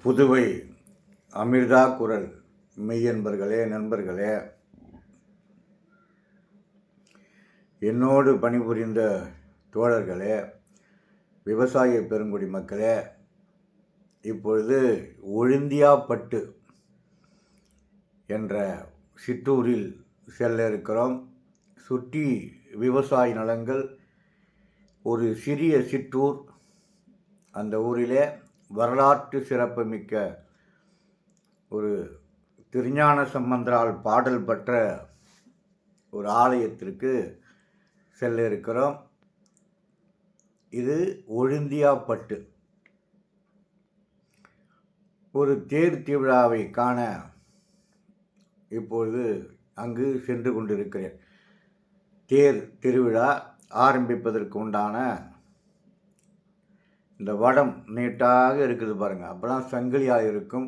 புதுவை அமிர்தா குரல் மெய்யன்பர்களே, நண்பர்களே, என்னோடு பணிபுரிந்த தோழர்களே, விவசாய பெருங்குடி மக்களே, இப்பொழுது ஒழுந்தியாப்பட்டு என்ற சிற்றூரில் செல்ல இருக்கிறோம். சுற்றி விவசாய நிலங்கள், ஒரு சிறிய சிற்றூர். அந்த ஊரிலே வரலாற்று சிறப்புமிக்க ஒரு திருஞான சம்பந்தரால் பாடல் பெற்ற ஒரு ஆலயத்திற்கு செல்ல இருக்கிறோம். இது ஒழுந்தியாப்பட்டு. ஒரு தேர் திருவிழாவை காண இப்பொழுது அங்கு சென்று கொண்டிருக்கிறேன். தேர் திருவிழா ஆரம்பிப்பதற்கு உண்டான இந்த வடம் நீட்டாக இருக்குது பாருங்கள். அப்போலாம் சங்கிலியாக இருக்கும்.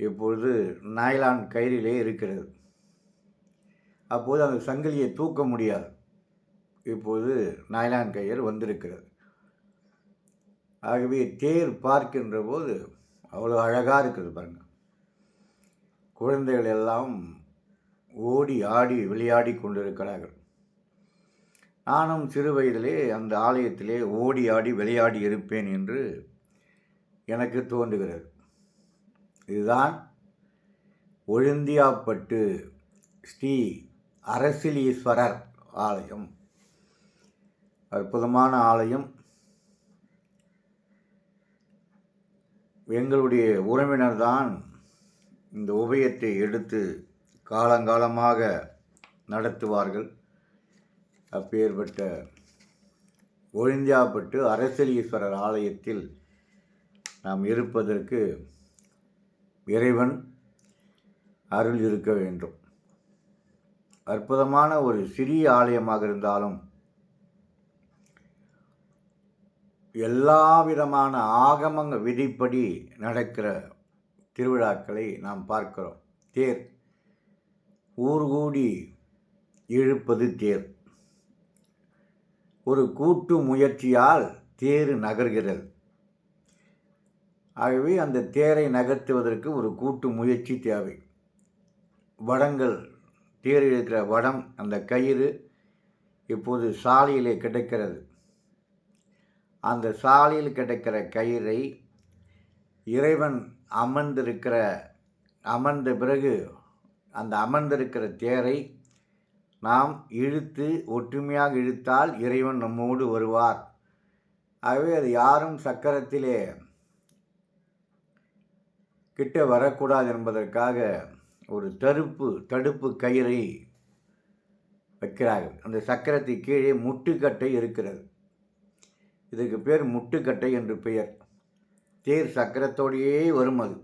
இப்பொழுது நைலான் கயிறிலே இருக்கிறது. அப்போது அந்த சங்கிலியை தூக்க முடியாது. இப்போது நைலான் கயிறு வந்திருக்கிறது. ஆகவே தேர் பார்க்கின்ற போது அவ்வளோ அழகாக இருக்குது பாருங்கள். குழந்தைகள் எல்லாம் ஓடி ஆடி விளையாடி கொண்டிருக்கிறார்கள். நானும் சிறு வயதிலே அந்த ஆலயத்திலே ஓடி ஆடி விளையாடி இருப்பேன் என்று எனக்கு தோன்றுகிறது. இதுதான் ஒழுந்தியாப்பட்டு ஸ்ரீ அரசிலீஸ்வரர் ஆலயம். அற்புதமான ஆலயம். எங்களுடைய உறவினர் தான் இந்த உபயத்தை எடுத்து காலங்காலமாக நடத்துவார்கள். அப்பேற்பட்ட ஒழுந்தியாப்பட்டு அரசிலீஸ்வரர் ஆலயத்தில் நாம் இருப்பதற்கு இறைவன் அருள் இருக்க வேண்டும். அற்புதமான ஒரு சிறிய ஆலயமாக இருந்தாலும் எல்லா விதமான ஆகம விதிப்படி நடக்கிற திருவிழாக்களை நாம் பார்க்கிறோம். தேர், ஊர் கூடி இழுப்பது தேர். ஒரு கூட்டு முயற்சியால் தேர் நகர்கிறது. ஆகவே அந்த தேரை நகர்த்துவதற்கு ஒரு கூட்டு முயற்சி தேவை. வடங்கள், தேர் இருக்கிற வடம், அந்த கயிறு இப்போது சாலையிலே கிடைக்கிறது. அந்த சாலையில் கிடைக்கிற கயிறை இறைவன் அமர்ந்த பிறகு அந்த அமர்ந்திருக்கிற தேரை நாம் இழுத்து ஒற்றுமையாக இழுத்தால் இறைவன் நம்மோடு வருவார். ஆகவே அது யாரும் சக்கரத்திலே கிட்ட வரக்கூடாது என்பதற்காக ஒரு தடுப்பு கயிறை வைக்கிறார்கள். அந்த சக்கரத்தை கீழே முட்டுக்கட்டை இருக்கிறது. இதுக்கு பேர் முட்டுக்கட்டை என்று பெயர். தேர் சக்கரத்தோடையே வரும். அது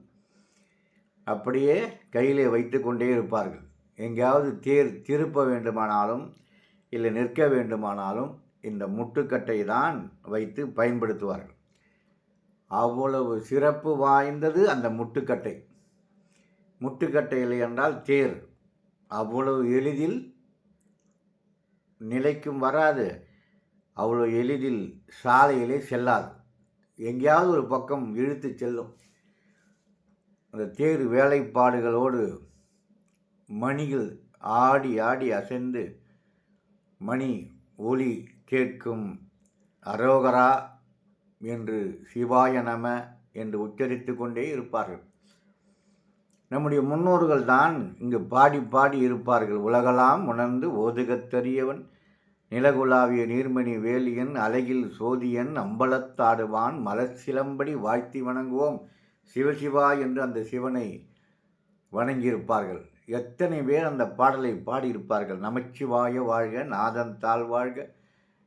அப்படியே கையிலே வைத்து கொண்டே இருப்பார்கள். எங்கேயாவது தேர் திருப்ப வேண்டுமானாலும் இல்லை நிற்க வேண்டுமானாலும் இந்த முட்டுக்கட்டை தான் வைத்து பயன்படுத்துவார்கள். அவ்வளவு சிறப்பு வாய்ந்தது அந்த முட்டுக்கட்டை. முட்டுக்கட்டை இல்லை என்றால் தேர் அவ்வளவு எளிதில் நிலைக்கும் வராது. அவ்வளோ எளிதில் சாலையிலே செல்லாது. எங்கேயாவது ஒரு பக்கம் இழுத்து செல்லும். அந்த தேர் வேலைப்பாடுகளோடு மணிகள் ஆடி ஆடி அசைந்து மணி ஒலி கேட்கும். அரோகரா என்று, சிவாய நம என்று உச்சரித்து கொண்டே இருப்பார்கள். நம்முடைய முன்னோர்கள் தான் இங்கு பாடி பாடி இருப்பார்கள். உலகலாம் உணர்ந்து ஓதுகத்தறியவன், நிலகுலாவிய நீர்மணி வேலியன், அழகில் சோதியன், அம்பலத்தாடுவான், மலர்சிலம்படி வாழ்த்தி வணங்குவோம் சிவசிவா என்று அந்த சிவனை வணங்கியிருப்பார்கள். எத்தனை பேர் அந்த பாடலை பாடியிருப்பார்கள். நமச்சிவாய வாழ்க, நாதன் தாழ்வாழ்க,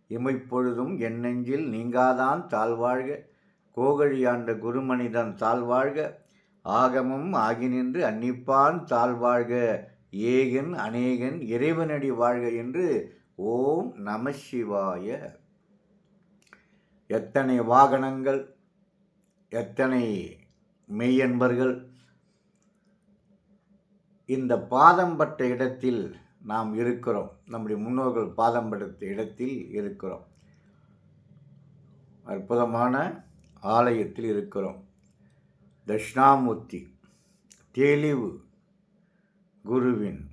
இமைப்பொழுதும் என் நெஞ்சில் நீங்காதான் தாழ்வாழ்க, கோகழியாண்ட குருமனிதன் தாழ்வாழ்க, ஆகமும் ஆகி நின்று அன்னிப்பான் தாழ்வாழ்க, ஏகன் அநேகன் இறைவனடி வாழ்க என்று ஓம் நம சிவாய. எத்தனை வாகனங்கள், எத்தனை மெய்யன்பர்கள் இந்த பாதம் பட்ட இடத்தில் நாம் இருக்கிறோம். நம்முடைய முன்னோர்கள் பாதம் பட்ட இடத்தில் இருக்கிறோம். அற்புதமான ஆலயத்தில் இருக்கிறோம். தட்சிணாமூர்த்தி தெளிவு குருவின்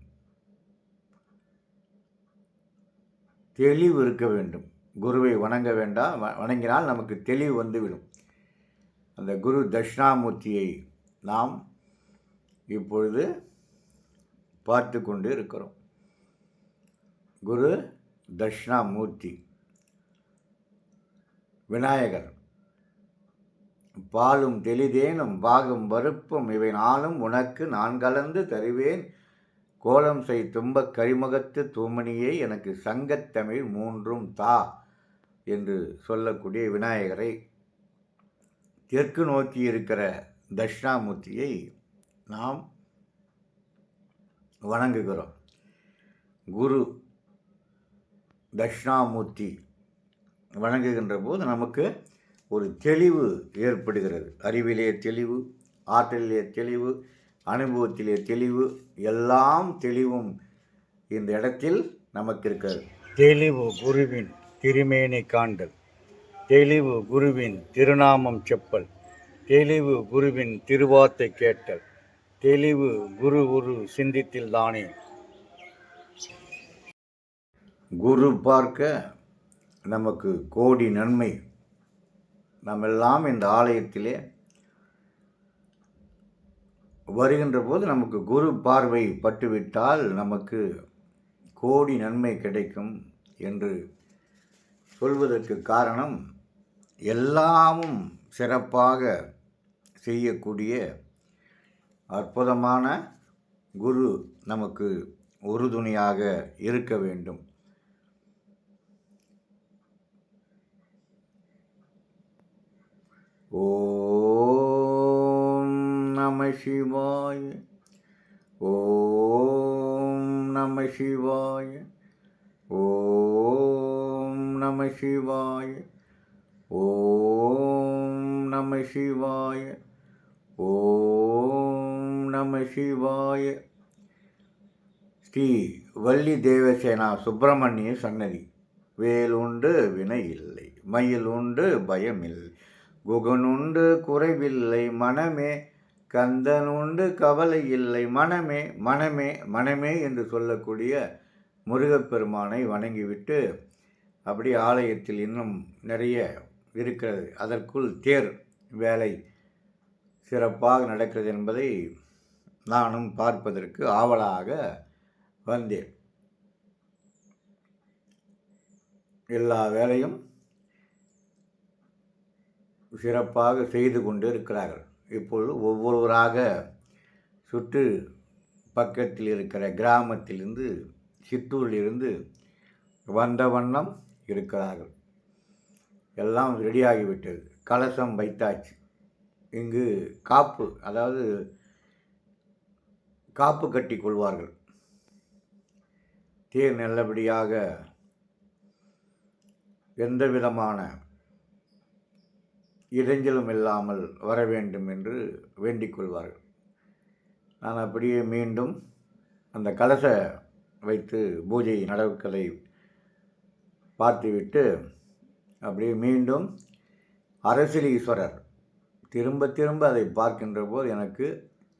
தெளிவு இருக்க வேண்டும். குருவை வணங்க வேண்டாம், வணங்கினால் நமக்கு தெளிவு வந்துவிடும். அந்த குரு தட்சிணாமூர்த்தியை நாம் இப்பொழுது பார்த்து கொண்டு இருக்கிறோம். குரு தட்சிணாமூர்த்தி விநாயகர். பாலும் தெளிதேனும் பாகும் வறுப்பும் இவை நாளும் உனக்கு நான் கலந்து தருவேன், கோலம் செய் துன்பக் கரிமுகத்து தூமணியே எனக்கு சங்கத்தமிழ் மூன்றும் தா என்று சொல்லக்கூடிய விநாயகரை, தெற்கு நோக்கி இருக்கிற தட்சிணாமூர்த்தியை நாம் வணங்குகிறோம். குரு தட்சிணாமூர்த்தி வணங்குகின்ற போது நமக்கு ஒரு தெளிவு ஏற்படுகிறது. அறிவிலே தெளிவு, ஆற்றலிலே தெளிவு, அனுபவத்திலே தெளிவு, எல்லாம் தெளிவும் இந்த இடத்தில் நமக்கு இருக்கிறது. தெளிவு குருவின் திருமேனி காண்டல், தெளிவு குருவின் திருநாமம் செப்பல், தெளிவு குருவின் திருவார்த்தை கேட்டல், தெளிவு குரு சிந்தித்தில் தானே. குரு பார்க்க நமக்கு கோடி நன்மை. நம்மெல்லாம் இந்த ஆலயத்திலே வருகின்ற போது நமக்கு குரு பார்வை பட்டுவிட்டால் நமக்கு கோடி நன்மை கிடைக்கும் என்று சொல்வதற்கு காரணம், எல்லாமும் சிறப்பாக செய்யக்கூடிய அற்புதமான குரு நமக்கு உறுதுணையாக இருக்க வேண்டும். ஓம் நம சிவாய, ஓம் நம சிவாய, ஓம் நம சிவாய, ஓம் நம சிவாய, ஓம் நம சிவாய. ஸ்ரீ வள்ளி தேவசேனா சுப்பிரமணிய சன்னதி. வேல் உண்டு வினை இல்லை, மயில் உண்டு பயமில்லை, குகனுண்டு குறைவில்லை மனமே, கந்தனுண்டு கவலை இல்லை மனமே, மனமே மனமே என்று சொல்லக்கூடிய முருகப்பெருமானை வணங்கிவிட்டு அப்படி ஆலயத்தில் இன்னும் நிறைய இருக்கிறது. அதற்குள் தேர் வேலை சிறப்பாக நடக்கிறது என்பதை நானும் பார்ப்பதற்கு ஆவலாக வந்தேன். எல்லா வேலையும் சிறப்பாக செய்து கொண்டு இருக்கிறார்கள். இப்பொழுது ஒவ்வொருவராக சுற்று பக்கத்தில் இருக்கிற கிராமத்திலிருந்து சித்தூரிலிருந்து வந்த வண்ணம் இருக்கிறார்கள். எல்லாம் ரெடியாகிவிட்டது. கலசம் வைத்தாச்சு. இங்கு காப்பு, அதாவது காப்பு கட்டி கொள்வார்கள். தேர் நல்லபடியாக எந்த விதமான இடைஞ்சலும் இல்லாமல் வர வேண்டும் என்று வேண்டிக் கொள்வார்கள். நான் அப்படியே மீண்டும் அந்த கலச வைத்து பூஜை நடவுக்களை பார்த்துவிட்டு அப்படியே மீண்டும் அரசிலீஸ்வரர், திரும்ப திரும்ப அதை பார்க்கின்ற போது எனக்கு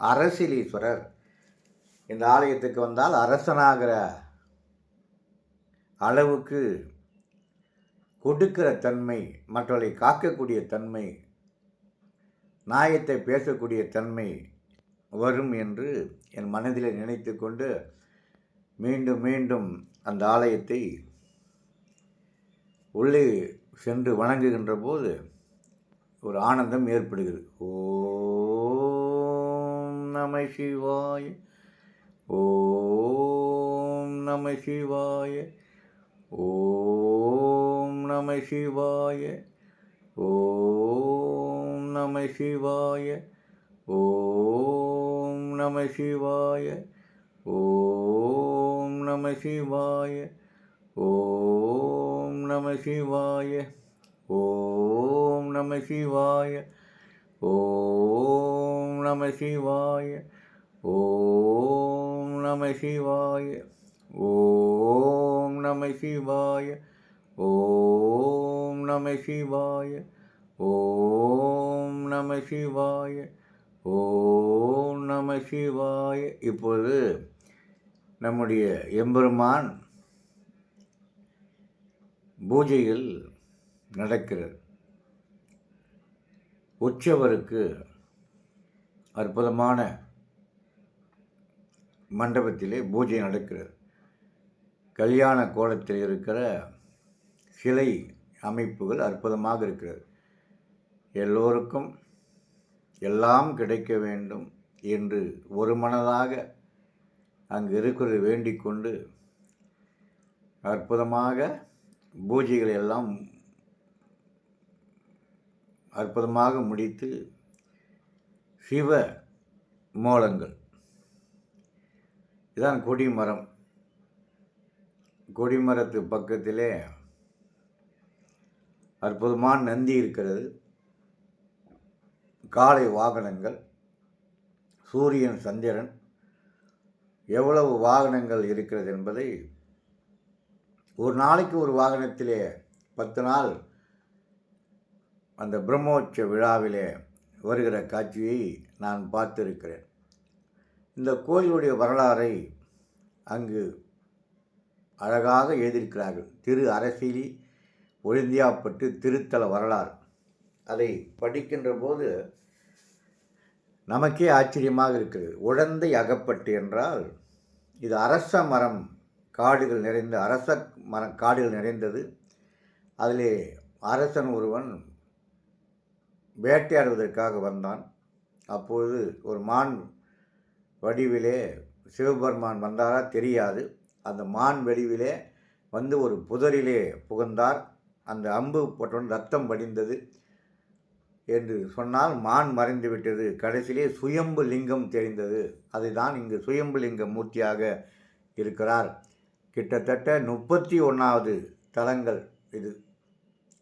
அரசிலீஸ்வரர் இந்த ஆலயத்துக்கு வந்தால் அரசனாகிற அளவுக்கு கொடுக்கிற தன்மை, மற்றவர்களை காக்கக்கூடிய தன்மை, நியாயத்தை பேசக்கூடிய தன்மை வரும் என்று என் மனதில் நினைத்து கொண்டு மீண்டும் மீண்டும் அந்த ஆலயத்தை உள்ளே சென்று வணங்குகின்ற போது ஒரு ஆனந்தம் ஏற்படுகிறது. ஓம் நம சிவாய, ஓம் நம சிவாய, ஓம் நம சிவாய, ஓம் நம சிவாய, ஓம் நம சிவாய, ஓம் நம சிவாய, ஓம் நம சிவாய, ஓம் நம சிவாய, ஓம் நம சிவாய, ஓம் நம சிவாய, ஓம் நம சிவாய, ஓம் நம சிவாய, ஓம் நம சிவாய, ஓம் நம சிவாய. இப்பொழுது நம்முடைய எம்பெருமான் பூஜைகள் நடக்கிறது. உற்சவருக்கு அற்புதமான மண்டபத்திலே பூஜை நடக்கிறது. கல்யாண கோலத்தில் இருக்கிற சிலை அமைப்புகள் அற்புதமாக இருக்கிறது. எல்லோருக்கும் எல்லாம் கிடைக்க வேண்டும் என்று ஒரு மனதாக அங்கு இருக்கிறது வேண்டிக் கொண்டு அற்புதமாக பூஜைகள் எல்லாம் அற்புதமாக முடித்து சிவ மூலங்கள் இதான் கொடிமரம். கொடிமரத்து பக்கத்திலே அற்புதமான நந்தி இருக்கிறது. காளை வாகனங்கள், சூரியன், சந்திரன், எவ்வளவு வாகனங்கள் இருக்கிறது என்பதை ஒரு நாளைக்கு ஒரு வாகனத்திலே 10 நாள் அந்த பிரம்மோற்சவ விழாவிலே வருகிற காட்சியை நான் பார்த்திருக்கிறேன். இந்த கோயிலுடைய வரலாறை அங்கு அழகாக எழுதியிருக்கிறார்கள். திரு அரசியலி ஒழுந்தியாப்பட்டு திருத்தல வரலாறு. அதை படிக்கின்ற போது நமக்கே ஆச்சரியமாக இருக்கிறது. உழந்தை அகப்பட்டு என்றால் இது அரச மரம் காடுகள் நிறைந்த காடுகள் நிறைந்தது. அதிலே அரசன் ஒருவன் வேட்டையாடுவதற்காக வந்தான். அப்பொழுது ஒரு மான் வடிவிலே சிவபெருமான் வந்தாரா தெரியாது. அந்த மான் வடிவிலே வந்து ஒரு புதரிலே புகுந்தார். அந்த அம்பு போட்டவுடன் ரத்தம் வடிந்தது என்று சொன்னால் மான் மறைந்து விட்டது. கடைசியிலே சுயம்பு லிங்கம் தெரிந்தது. அதுதான் இங்கு சுயம்பு லிங்க மூர்த்தியாக இருக்கிறார். கிட்டத்தட்ட 31வது தலங்கள் இது.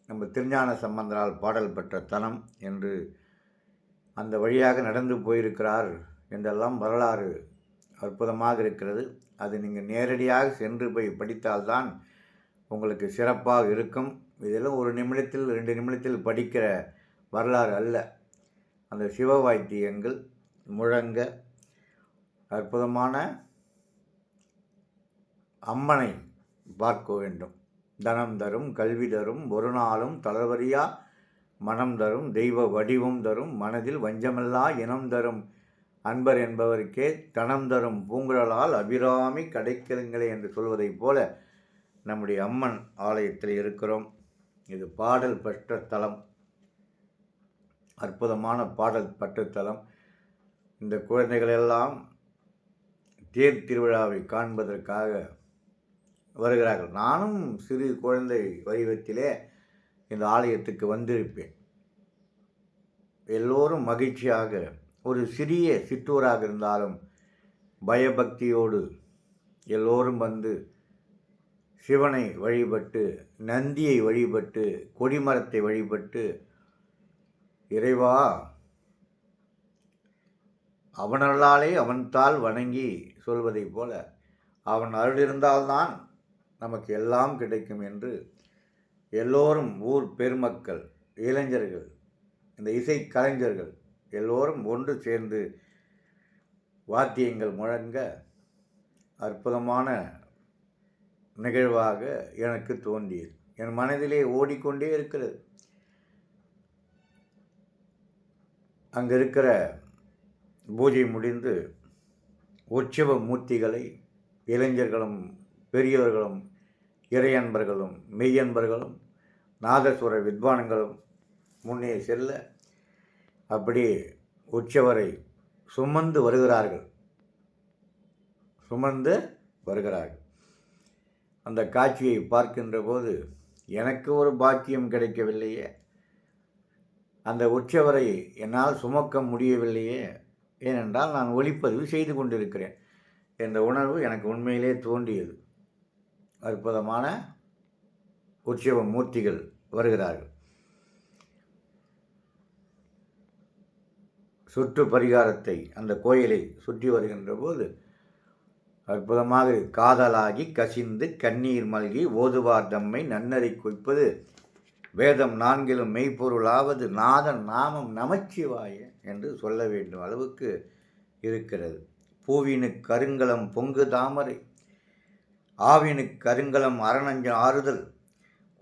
நம்ம திருஞான சம்பந்தரால் பாடல் பெற்ற தலம் என்று அந்த வழியாக நடந்து போயிருக்கிறார் என்றெல்லாம் வரலாறு அற்புதமாக இருக்கிறது. அது நீங்கள் நேரடியாக சென்று போய் படித்தால்தான் உங்களுக்கு சிறப்பாக இருக்கும். இதெல்லாம் 1 நிமிடத்தில் 2 நிமிடத்தில் படிக்கிற வரலாறு அல்ல. அந்த சிவ வாத்தியங்கள் முழங்க அற்புதமான அம்மனை பார்க்க வேண்டும். தனம் தரும், கல்வி தரும், ஒரு நாளும் தளர்வறியா மனம் தரும், தெய்வ வடிவம் தரும், மனதில் வஞ்சமில்லா இனம் தரும், அன்பர் என்பவருக்கே தனம் தரும் பூங்குழலால் அபிராமி கிடைக்கிறங்களே என்று சொல்வதைப் போல நம்முடைய அம்மன் ஆலயத்தில் இருக்கிறோம். இது பாடல் பெற்ற தலம், அற்புதமான பாடல் பெற்ற தலம். இந்த குழந்தைகளெல்லாம் தேர் திருவிழாவை காண்பதற்காக வருகிறார்கள். நானும் சிறு குழந்தை வடிவத்திலே இந்த ஆலயத்துக்கு வந்திருப்பேன். எல்லோரும் மகிழ்ச்சியாக, ஒரு சிறிய சிற்றூராக இருந்தாலும் பயபக்தியோடு எல்லோரும் வந்து சிவனை வழிபட்டு, நந்தியை வழிபட்டு, கொடிமரத்தை வழிபட்டு, இறைவா அவனல்லாலே அவன்தால் வணங்கி சொல்வதைப் போல அவன் அருள் இருந்தால்தான் நமக்கு எல்லாம் கிடைக்கும் என்று எல்லோரும், ஊர் பெருமக்கள், இளைஞர்கள், இந்த இசை கலைஞர்கள் எல்லோரும் ஒன்று சேர்ந்து வாத்தியங்கள் முழங்க அற்புதமான நிகழ்வாக எனக்கு தோன்றியது. என் மனதிலே ஓடிக்கொண்டே இருக்கிறது. அங்கே இருக்கிற பூஜை முடிந்து உற்சவ மூர்த்திகளை இளைஞர்களும் பெரியவர்களும் இறையன்பர்களும் மெய்யன்பர்களும் நாதஸ்வர வித்வான்களும் முன்னே செல்ல அப்படியே உற்சவரை சுமந்து வருகிறார்கள். அந்த காட்சியை பார்க்கின்ற போது எனக்கு ஒரு பாக்கியம் கிடைக்கவில்லையே, அந்த உற்சவரை என்னால் சுமக்க முடியவில்லையே, ஏனென்றால் நான் ஒளிப்பதிவு செய்து கொண்டிருக்கிறேன் என்ற உணர்வு எனக்கு உண்மையிலே தோன்றியது. அற்புதமான உற்சவ மூர்த்திகள் வருகிறார்கள். சுற்று பரிகாரத்தை அந்த கோயிலை சுற்றி வருகின்ற போது அற்புதமாக காதலாகி கசிந்து கண்ணீர் மல்கி ஓதுவார் தம்மை நன்னறி குய்ப்பது வேதம் நான்கிலும் மெய்ப்பொருளாவது நாதன் நாமம் நமச்சிவாய என்று சொல்ல வேண்டும் அளவுக்கு இருக்கிறது. பூவினுக்கு கருங்கலம் பொங்கு தாமரை, ஆவினுக்கு கருங்கலம் அரணஞ்ச ஆறுதல்,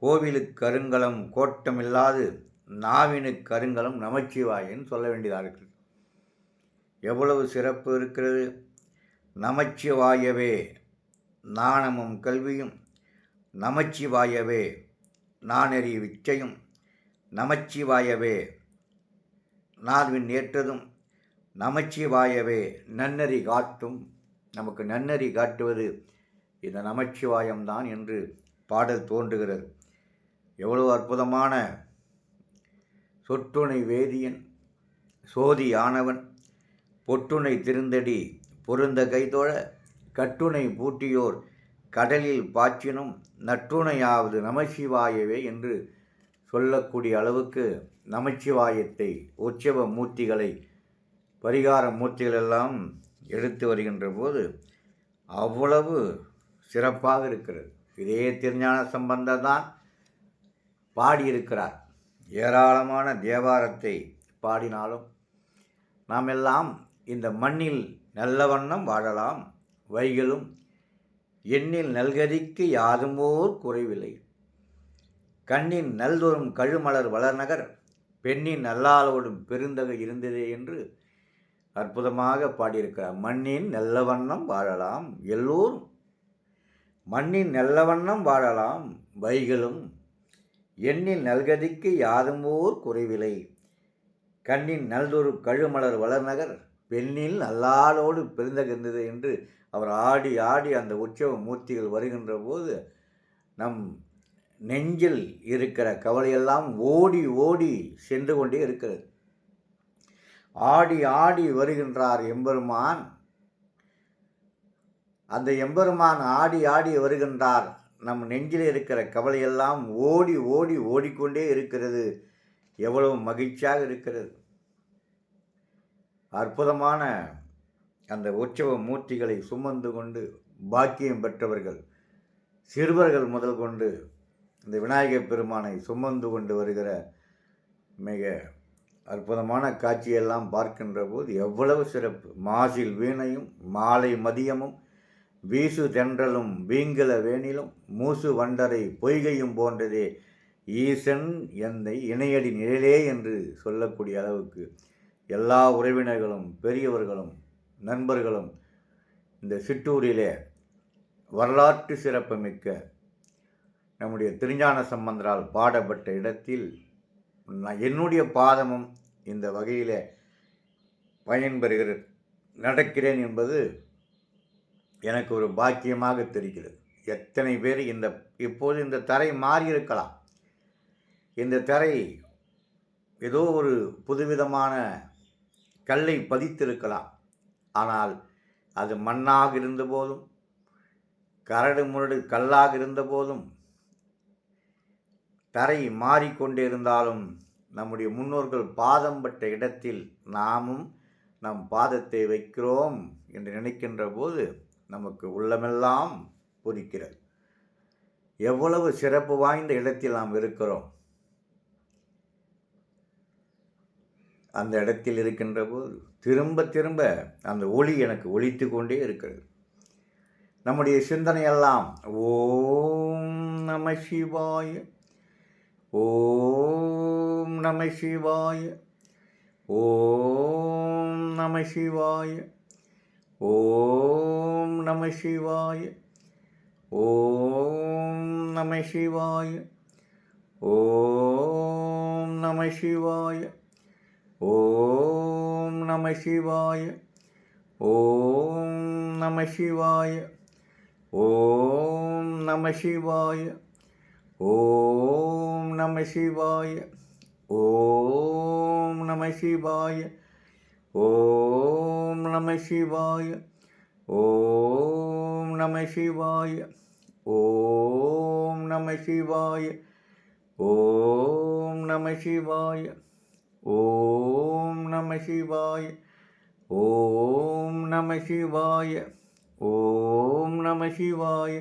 கோவிலுக்கு கருங்கலம் கோட்டமில்லாது, நாவினுக்கு கருங்கலம் நமச்சிவாயன்னு சொல்ல வேண்டியதாக இருக்குது. எவ்வளவு சிறப்பு இருக்கிறது! நமச்சிவாயவே நாணமும் கல்வியும், நமச்சிவாயவே நானெறி விச்சையும், நமச்சிவாயவே நார்வின் ஏற்றதும், நமச்சிவாயவே நன்னறி காட்டும். நமக்கு நன்னறி காட்டுவது இந்த நமச்சிவாயம்தான் என்று பாடல் தோன்றுகிறது. எவ்வளவு அற்புதமான சொற்றுணை வேதியன் சோதி ஆனவன், பொற்றுணை திருந்தடி பொருந்த கைதோழ, கட்டுணை பூட்டியோர் கடலில் பாய்ச்சினும் நற்றுணையாவது நமசிவாயவே என்று சொல்லக்கூடிய அளவுக்கு நமச்சிவாயத்தை, உற்சவ மூர்த்திகளை, பரிகார மூர்த்திகளெல்லாம் எடுத்து வருகின்ற போது அவ்வளவு சிறப்பாக இருக்கிறது. இதே திருஞான சம்பந்தர் தான் பாடியிருக்கிறார். ஏராளமான தேவாரத்தை பாடினாலும் நாம் எல்லாம் இந்த மண்ணில் நல்ல வண்ணம் வாழலாம், வைகளும் எண்ணில் நல்கதிக்கு யாதுமோர் குறைவில்லை, கண்ணின் நல்தொரும் கழுமலர் வளர்நகர், பெண்ணின் நல்லாளோடும் பெருந்தகை இருந்ததே என்று அற்புதமாக பாடியிருக்கிறார். மண்ணின் நல்ல வண்ணம் வாழலாம், எல்லோரும் மண்ணின் நல்ல வண்ணம் வாழலாம், வைகளும் எண்ணில் நல்கதிக்கு யாதுமோர் குறைவில்லை, கண்ணின் நல்தொரு கழுமலர் வளர்நகர், பெண்ணில் நல்லாளோடு பெருந்தகிருந்தது என்று அவர் ஆடி ஆடி அந்த உற்சவ மூர்த்திகள் வருகின்ற போது நம் நெஞ்சில் இருக்கிற கவலையெல்லாம் ஓடி ஓடி சென்று கொண்டே இருக்கிறது. ஆடி ஆடி வருகின்றார் எம்பெருமான். அந்த எம்பெருமான் ஆடி ஆடி வருகின்றார். நம் நெஞ்சில் இருக்கிற கவலையெல்லாம் ஓடி ஓடி ஓடிக்கொண்டே இருக்கிறது. எவ்வளவு மகிழ்ச்சியாக இருக்கிறது! அற்புதமான அந்த உற்சவ மூர்த்திகளை சுமந்து கொண்டு பாக்கியம் பெற்றவர்கள் சிறுவர்கள் முதல் கொண்டு இந்த விநாயகப் பெருமானை சுமந்து கொண்டு வருகிற மிக அற்புதமான காட்சியெல்லாம் பார்க்கின்ற போது எவ்வளவு சிறப்பு! மாசில் வீணையும் மாலை மதியமும் வீசு தென்றலும் வீங்கல வேணிலும் மூசு வண்டரை பொய்கையும் போன்றதே ஈசன் எந்தை இணையடி நிழலே என்று சொல்லக்கூடிய அளவுக்கு எல்லா உறவினர்களும் பெரியவர்களும் நண்பர்களும் இந்த சிற்றூரிலே வரலாற்று சிறப்புமிக்க நம்முடைய திருஞான சம்பந்தரால் பாடப்பட்ட இடத்தில் என்னுடைய பாதமும் இந்த வகையில் பயன்பெறுகிறது நடக்கிறேன் என்பது எனக்கு ஒரு பாக்கியமாக தெரிகிறது. எத்தனை பேர் இப்போது இந்த தரை மாறியிருக்கலாம், இந்த தரை ஏதோ ஒரு புதுவிதமான கல்லை பதித்திருக்கலாம். ஆனால் அது மண்ணாக இருந்தபோதும் கரடு முரடு கல்லாக இருந்தபோதும் தரை மாறிக்கொண்டே இருந்தாலும் நம்முடைய முன்னோர்கள் பாதம் பட்ட இடத்தில் நாமும் நம் பாதத்தை வைக்கிறோம் என்று நினைக்கின்ற போது நமக்கு உள்ளமெல்லாம் பொதிக்கிறது. எவ்வளவு சிறப்பு வாய்ந்த இடத்தில் நாம் இருக்கிறோம். அந்த இடத்தில் இருக்கின்ற போது திரும்ப திரும்ப அந்த ஒளி எனக்கு ஒலித்து கொண்டே இருக்கிறது. நம்முடைய சிந்தனையெல்லாம் ஓம் நம சிவாய, ஓம் நம சிவாய, ஓம் நம சிவாய, ஓம் நம சிவாய, ஓம் நம சிவாய, ஓம் நம சிவாய, ஓம் நம சிவாய, ஓம் நம சிவாய, ஓம் நம சிவாய, ஓம் நம சிவாய, ஓம் நம சிவாய, ஓம் நம சிவாய, ஓம் நம சிவாய, ஓம் நம சிவாய, ஓம் நம சிவாய, ஓம் நம சிவாய, ஓம் நம சிவாய, ஓம் நம சிவாய,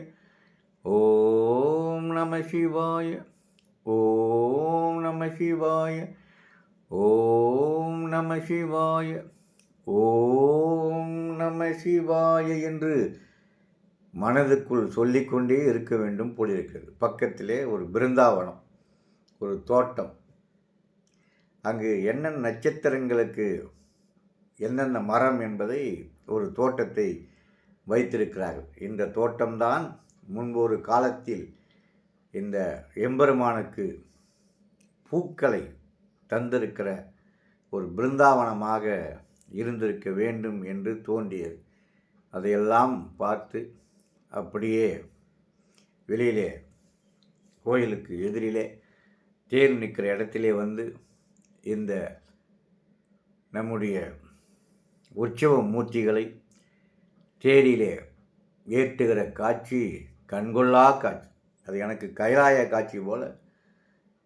ஓம் நம சிவாய, ஓம் நம சிவாய, ஓம் நம சிவாய, ஓம் நம சிவாய என்று மனதுக்குள் சொல்லிக்கொண்டே இருக்க வேண்டும் போலிருக்கிறது. பக்கத்திலே ஒரு பிருந்தாவனம், ஒரு தோட்டம். அங்கு என்னென்ன நட்சத்திரங்களுக்கு என்னென்ன மரம் என்பதை ஒரு தோட்டத்தை வைத்திருக்கிறார்கள். இந்த தோட்டம்தான் முன்பு ஒரு காலத்தில் இந்த எம்பெருமானுக்கு பூக்களை தந்திருக்கிற ஒரு பிருந்தாவனமாக இருந்திருக்க வேண்டும் என்று தோன்றியது. அதையெல்லாம் பார்த்து அப்படியே வெளியிலே கோயிலுக்கு எதிரிலே தேர் நிற்கிற இடத்திலே வந்து இந்த நம்முடைய உற்சவ மூர்த்திகளை தேரிலே ஏற்றுகிற காட்சி கண்கொள்ளா காட்சி. அது எனக்கு கைலாய காட்சி போல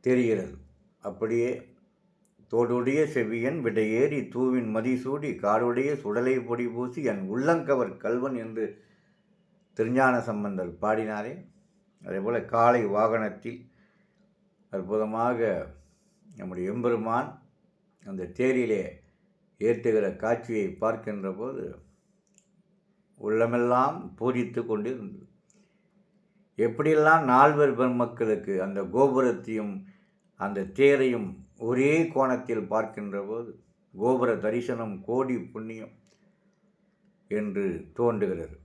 தெரிகிறது. அப்படியே தோடுடைய செவியன் விடையேறி தூவின் மதிசூடி காடுடைய சுடலை பொடி பூசி என் உள்ளங்கவர் கல்வன் என்று திருஞான சம்பந்தர் பாடினாரே, அதேபோல் காளை வாகனத்தில் அற்புதமாக நம்முடைய எம்பெருமான் அந்த தேரிலே ஏற்றுகிற காட்சியை பார்க்கின்ற போது உள்ளமெல்லாம் பூரித்து கொண்டிருந்தது. எப்படியெல்லாம் நால்வர் பெருமக்களுக்கு அந்த கோபுரத்தையும் அந்த தேரையும் ஒரே கோணத்தில் பார்க்கின்ற போது கோபுர தரிசனம் கோடி புண்ணியம் என்று தோன்றுகிறது.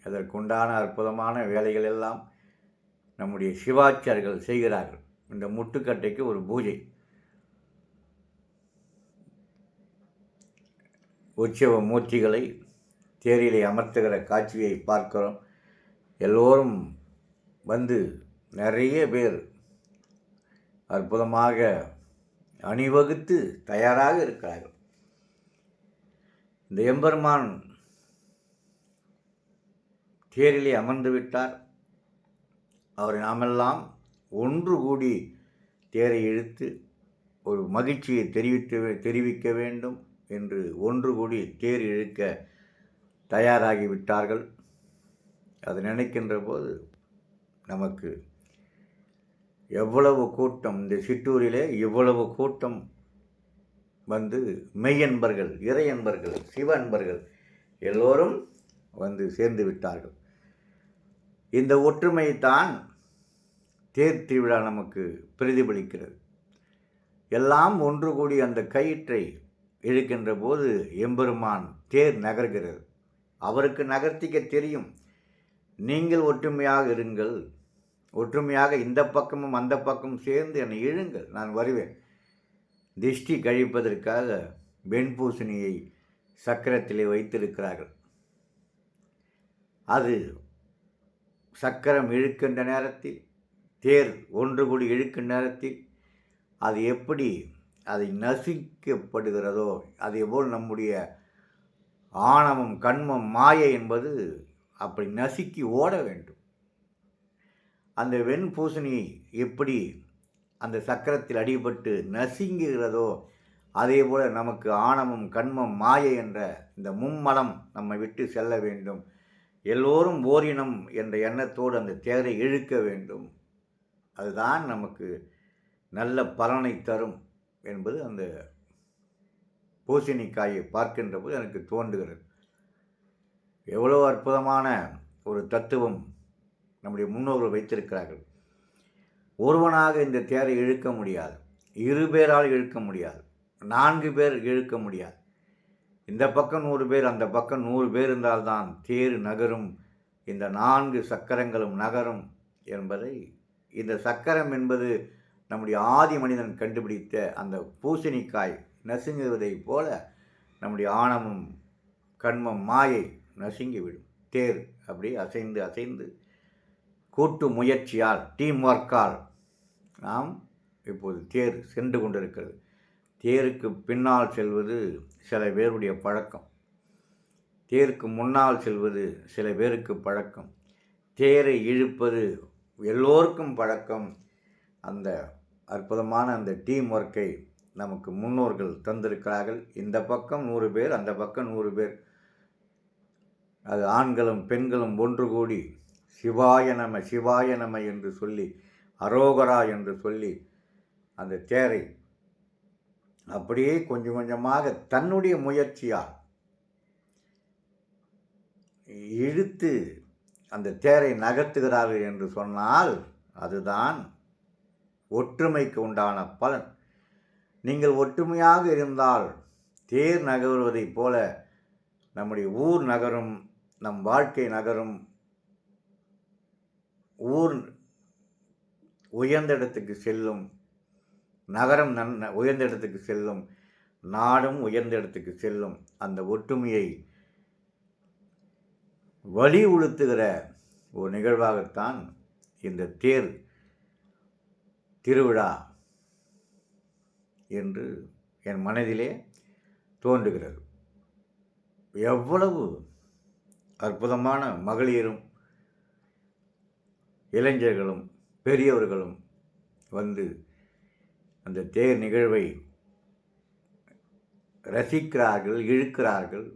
அதற்குண்டான அற்புதமான வேலைகள் எல்லாம் நம்முடைய சிவாச்சாரியர்கள் செய்கிறார்கள். இந்த முட்டுக்கட்டைக்கு ஒரு பூஜை, உற்சவ மூர்த்திகளை தேரிலே அமர்த்துகிற காட்சியை பார்க்கிறோம். எல்லோரும் வந்து நிறைய பேர் அற்புதமாக அணிவகுத்து தயாராக இருக்கிறார்கள். இந்த எம்பெருமான் தேரிலே அமர்ந்து விட்டார். அவரை நாமெல்லாம் ஒன்று கூடி தேரை இழுத்து ஒரு மகிழ்ச்சியை தெரிவிக்க வேண்டும் என்று ஒன்று கூடி தேர் இழுக்க தயாராகிவிட்டார்கள். அது நினைக்கின்ற போது நமக்கு எவ்வளவு கூட்டம், இந்த சிற்றூரிலே இவ்வளவு கூட்டம் வந்து மெய்யன்பர்கள், இறையன்பர்கள், சிவ அன்பர்கள் எல்லோரும் வந்து சேர்ந்து விட்டார்கள். இந்த ஒற்றுமையைத்தான் தேர் திருவிழா நமக்கு பிரதிபலிக்கிறது. எல்லாம் ஒன்று கூடி அந்த கயிற்றை இழுக்கின்ற போது எம்பெருமான் தேர் நகர்கிறது. அவருக்கு நகர்த்திக்க தெரியும். நீங்கள் ஒற்றுமையாக இருங்கள், ஒற்றுமையாக இந்த பக்கமும் அந்த பக்கமும் சேர்ந்து என்னை இழுங்கள், நான் வருவேன். திஷ்டி கழிப்பதற்காக வெண்பூசணியை சக்கரத்திலே வைத்திருக்கிறார்கள். அது சக்கரம் இழுக்கின்ற நேரத்தில், தேர் ஒன்று கூடி இழுக்கின்ற நேரத்தில் அது எப்படி அதை நசிக்கப்படுகிறதோ அதேபோல் நம்முடைய ஆணவம், கண்மம், மாயை என்பது அப்படி நசுக்கி ஓட வேண்டும். அந்த வெண்பூசணி எப்படி அந்த சக்கரத்தில் அடிபட்டு நசுங்குகிறதோ அதே போல் நமக்கு ஆணவம், கண்மம், மாயை என்ற இந்த மும்மலம் நம்மை விட்டு செல்ல வேண்டும். எல்லோரும் ஓரினம் என்ற எண்ணத்தோடு அந்த தேரை இழுக்க வேண்டும். அதுதான் நமக்கு நல்ல பலனை தரும் என்பது அந்த பூசணிக்காயை பார்க்கின்ற போது எனக்கு தோன்றுகிறது. எவ்வளோ அற்புதமான ஒரு தத்துவம் நம்முடைய முன்னோர்கள் வைத்திருக்கிறார்கள். ஒருவனாக இந்த தேரை இழுக்க முடியாது, 2 பேரால் இழுக்க முடியாது, 4 பேர் இழுக்க முடியாது. இந்த பக்கம் 100 பேர், அந்த பக்கம் 100 பேர் இருந்தால்தான் தேர் நகரும், இந்த 4 சக்கரங்களும் நகரும் என்பதை, இந்த சக்கரம் என்பது நம்முடைய ஆதி மனிதன் கண்டுபிடித்த அந்த பூசணிக்காய் நசுங்குவதைப் போல நம்முடைய ஆணவம், கண்மம், மாயை நசுங்கிவிடும். தேர் அப்படி அசைந்து அசைந்து கூட்டு முயற்சியால், டீம் ஒர்க்கால் நாம் இப்போது தேர் சென்று கொண்டிருக்கிறது. தேருக்கு பின்னால் செல்வது சில பேருடைய பழக்கம், தேருக்கு முன்னால் செல்வது சில பேருக்கு பழக்கம், தேரை இழுப்பது எல்லோருக்கும் பழக்கம். அந்த அற்புதமான அந்த டீம் ஒர்க்கை நமக்கு முன்னோர்கள் தந்திருக்கிறார்கள். இந்த பக்கம் 100 பேர், அந்த பக்கம் 100 பேர், அது ஆண்களும் பெண்களும் ஒன்று கூடி சிவாய நம சிவாய நம என்று சொல்லி அரோகரா என்று சொல்லி அந்த தேரை அப்படியே கொஞ்சம் கொஞ்சமாக தன்னுடைய முயற்சியால் இழுத்து அந்த தேரை நகர்த்துகிறார்கள் என்று சொன்னால் அதுதான் ஒற்றுமைக்கு உண்டான பலன். நீங்கள் ஒற்றுமையாக இருந்தால் தேர் நகருவதைப் போல நம்முடைய ஊர் நகரும், நம் வாழ்க்கை நகரும், ஊர் உயர்ந்த இடத்துக்கு செல்லும், நகரம் உயர்ந்த இடத்துக்கு செல்லும், நாடும் உயர்ந்த இடத்துக்கு செல்லும். அந்த ஒற்றுமையை வலியுறுத்துகிற ஒரு நிகழ்வாகத்தான் இந்த தேர் திருவிழா என்று என் மனதிலே தோன்றுகிறது. எவ்வளவு அற்புதமான மகளிரும் இளைஞர்களும் பெரியவர்களும் வந்து அந்த தேர் நிகழ்வை ரசிக்கிறார்கள், இழுக்கிறார்கள்,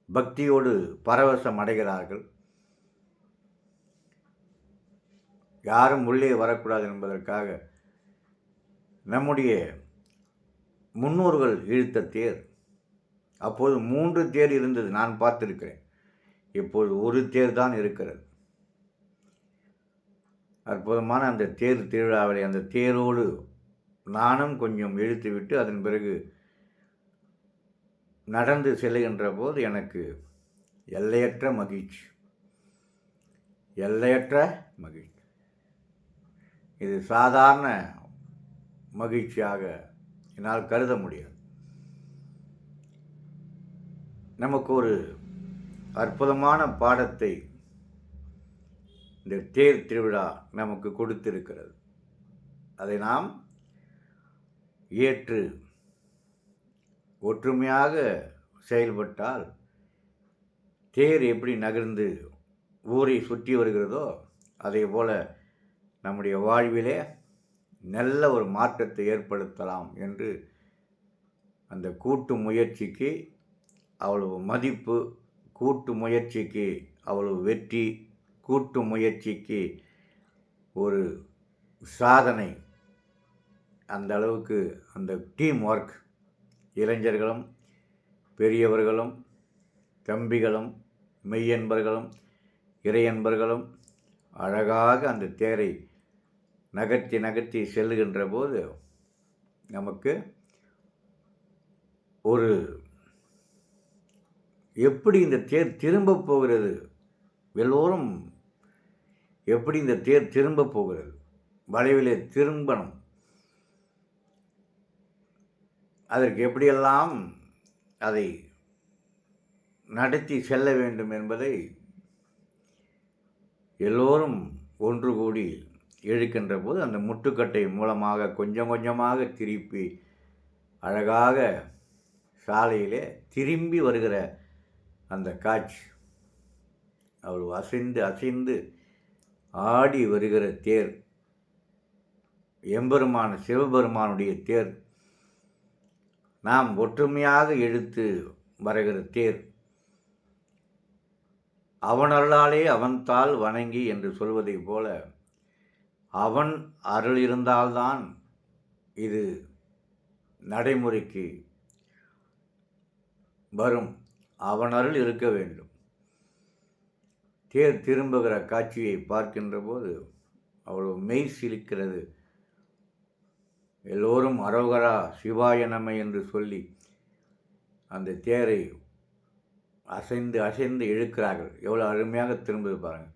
பக்தியோடு பரவசம் அடைகிறார்கள். யாரும் உள்ளே வரக்கூடாது என்பதற்காக நம்முடைய முன்னோர்கள் இழுத்த தேர், அப்போது 3 தேர் இருந்தது, நான் பார்த்திருக்கிறேன். இப்போது ஒரு தேர் தான் இருக்கிறது. அற்புதமான அந்த தேர் திருவிழாவிலே அந்த தேரோடு நானும் கொஞ்சம் இழுத்துவிட்டு அதன் பிறகு நடந்து செல்லுகின்ற போது எனக்கு எல்லையற்ற மகிழ்ச்சி, எல்லையற்ற மகிழ்ச்சி. இது சாதாரண மகிழ்ச்சியாக என்னால் கருத முடியாது. நமக்கு ஒரு அற்புதமான பாடத்தை இந்த தேர் திருவிழா நமக்கு கொடுத்திருக்கிறது. அதை நாம் ஏற்று ஒற்றுமையாக செயல்பட்டால் தேர் எப்படி நகர்ந்து ஊரை சுற்றி வருகிறதோ அதே போல நம்முடைய வாழ்விலே நல்ல ஒரு மாற்றத்தை ஏற்படுத்தலாம் என்று அந்த கூட்டு முயற்சிக்கு அவ்வளவு மதிப்பு, கூட்டு முயற்சிக்கு அவ்வளவு வெற்றி, கூட்டு முயற்சிக்கு ஒரு சாதனை, அந்த அளவுக்கு அந்த டீம் ஒர்க், இளைஞர்களும் பெரியவர்களும் தம்பிகளும் மெய்யன்பர்களும் இறையன்பர்களும் அழகாக அந்த தேரை நகர்த்தி நகர்த்தி செல்லுகின்ற போது நமக்கு ஒரு எப்படி இந்த தேர் திரும்ப போகிறது, எல்லோரும் எப்படி இந்த தேர் திரும்ப போகிறது, வளைவிலே திரும்பணும், அதற்கு எப்படியெல்லாம் அதை நடத்தி செல்ல வேண்டும் என்பதை எல்லோரும் ஒன்று கூடி இழுக்கின்ற போது அந்த முட்டுக்கட்டை மூலமாக கொஞ்சம் கொஞ்சமாக திருப்பி அழகாக சாலையிலே திரும்பி வருகிற அந்த காட்சி, அவ்வளவு அசைந்து அசைந்து ஆடி வருகிற தேர், எம்பெருமான சிவபெருமானுடைய தேர், நாம் ஒற்றுமையாக இழுத்து வருகிற தேர், அவனருளாலே அவன்தாள் வணங்கி என்று சொல்வதைப் போல அவன் அருள் இருந்தால்தான் இது நடைமுறைக்கு வரும். அவன் அருள் இருக்க வேண்டும். தேர் திரும்புகிற காட்சியை பார்க்கின்ற போது அவ்வளவு மெய் சிலிக்கிறது. எல்லோரும் அரோகரா சிவாய நம என்று சொல்லி அந்த தேரை அசைந்து அசைந்து இழுக்கிறார்கள். எவ்வளோ அருமையாக திரும்புது பாருங்கள்.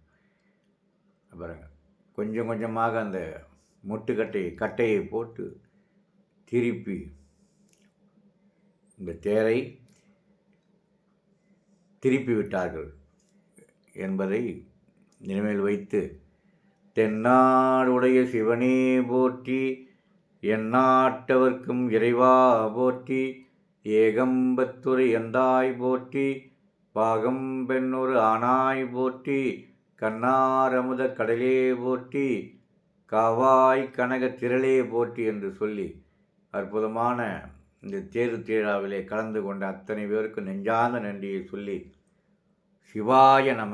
கொஞ்சம் கொஞ்சமாக அந்த கட்டையை போட்டு திருப்பி இந்த தேரை திருப்பி விட்டார்கள் என்பதை நினைவில் வைத்து, தென்னாடுடைய சிவனே போற்றி, எந்நாட்டவர்க்கும் இறைவா போற்றி, ஏகம்பத்துரை எந்தாய் போற்றி, பாகம் பெண்ணொரு ஆனாய் போற்றி, கண்ணாரமுத கடலே போற்றி, காவாய் கனக திரளே போற்றி என்று சொல்லி அற்புதமான இந்த தேர் திருவிழாவிலே கலந்து கொண்ட அத்தனை பேருக்கு நெஞ்சார்ந்த நன்றியை சொல்லி சிவாய நம.